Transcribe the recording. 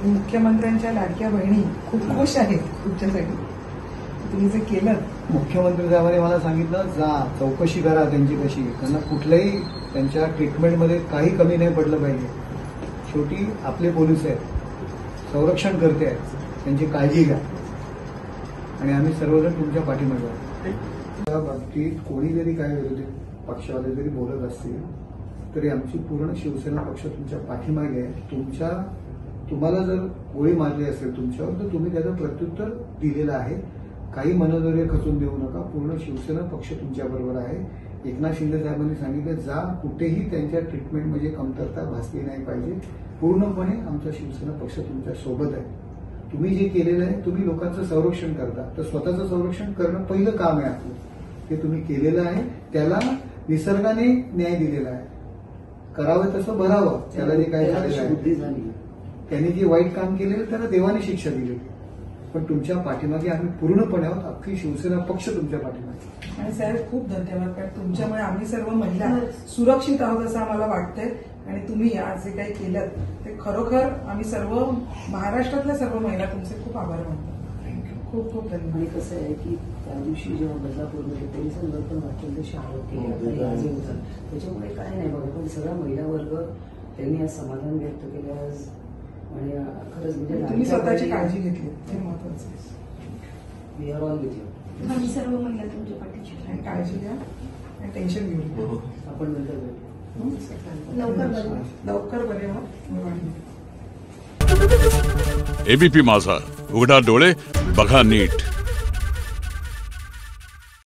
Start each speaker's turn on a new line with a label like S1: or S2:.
S1: मुख्यमंत्र्यांच्या लाडक्या बहिणी खूप खुश आहेत तुमच्यासाठी, तुम्ही जे केलं.
S2: मुख्यमंत्री साहेबांनी मला सांगितलं जा चौकशी करा त्यांची कशी, त्यांना कुठल्याही त्यांच्या ट्रीटमेंटमध्ये काही कमी नाही पडलं पाहिजे. शेवटी आपले पोलीस आहेत, संरक्षण करते आहेत, त्यांची काळजी घ्या आणि आम्ही सर्वजण तुमच्या पाठीमागे आहोत. त्या बाबतीत कोणी जरी काय विरोधी पक्षवाले जरी बोलत असतील तरी आमची पूर्ण शिवसेना पक्ष तुमच्या पाठीमागे आहे. तुम्हाला जर गोळी मारली असेल तुमच्यावर तर तुम्ही त्याचं प्रत्युत्तर दिलेलं आहे. काही मनोधैर्य खचून देऊ नका. पूर्ण शिवसेना पक्ष तुमच्याबरोबर आहे. एकनाथ शिंदे साहेबांनी सांगितलं जा कुठेही त्यांच्या ट्रीटमेंटमध्ये कमतरता भासली नाही पाहिजे. पूर्णपणे आमचा शिवसेना पक्ष तुमच्या सोबत आहे. तुम्ही जे केलेलं आहे, तुम्ही लोकांचं संरक्षण करता, तर स्वतःचं संरक्षण करणं पहिलं काम आहे आपलं. ते तुम्ही केलेलं आहे. त्याला निसर्गाने न्याय दिलेला आहे. करावं तसं भरावं. त्याला जे काय झालेलं आहे, त्यांनी जे वाईट काम केलेलं त्याला देवाने शिक्षा दिली. पण तुमच्या पाठीमागे आम्ही पूर्णपणे आहोत. अख्खी शिवसेना पक्ष तुमच्या पाठीमागे.
S1: आणि साहेब खूप धन्यवाद, कारण तुमच्यामुळे आम्ही सर्व महिला सुरक्षित आहोत असं आम्हाला वाटतंय. आणि तुम्ही आज जे काही केलं ते खरोखर आम्ही सर्व महाराष्ट्रातल्या सर्व महिला तुमचे खूप आभार मानतो. खूप खूप धन्यवाद.
S3: आणि कसं आहे की त्या दिवशी जेव्हा बदलापूरमध्ये पोलिसांवर पण अत्यंत शहावत केली, त्याच्यामुळे काय नाही बघा, पण सगळा महिला वर्ग त्यांनी आज समाधान व्यक्त केलं आज. आणि खरंच म्हणजे
S1: तुम्ही स्वतःची काळजी घेतली, हे महत्वाचं आहे.
S3: We are all with you.
S4: आम्ही सर्व महिला तुमच्या पाठीशी.
S1: काळजी घ्या आणि टेन्शन घेऊ नका.
S3: आपण नंतर भेटू.
S1: लवकर बरे व्हा.
S5: एबीपी माझा, उघडा डोळे बघा नीट.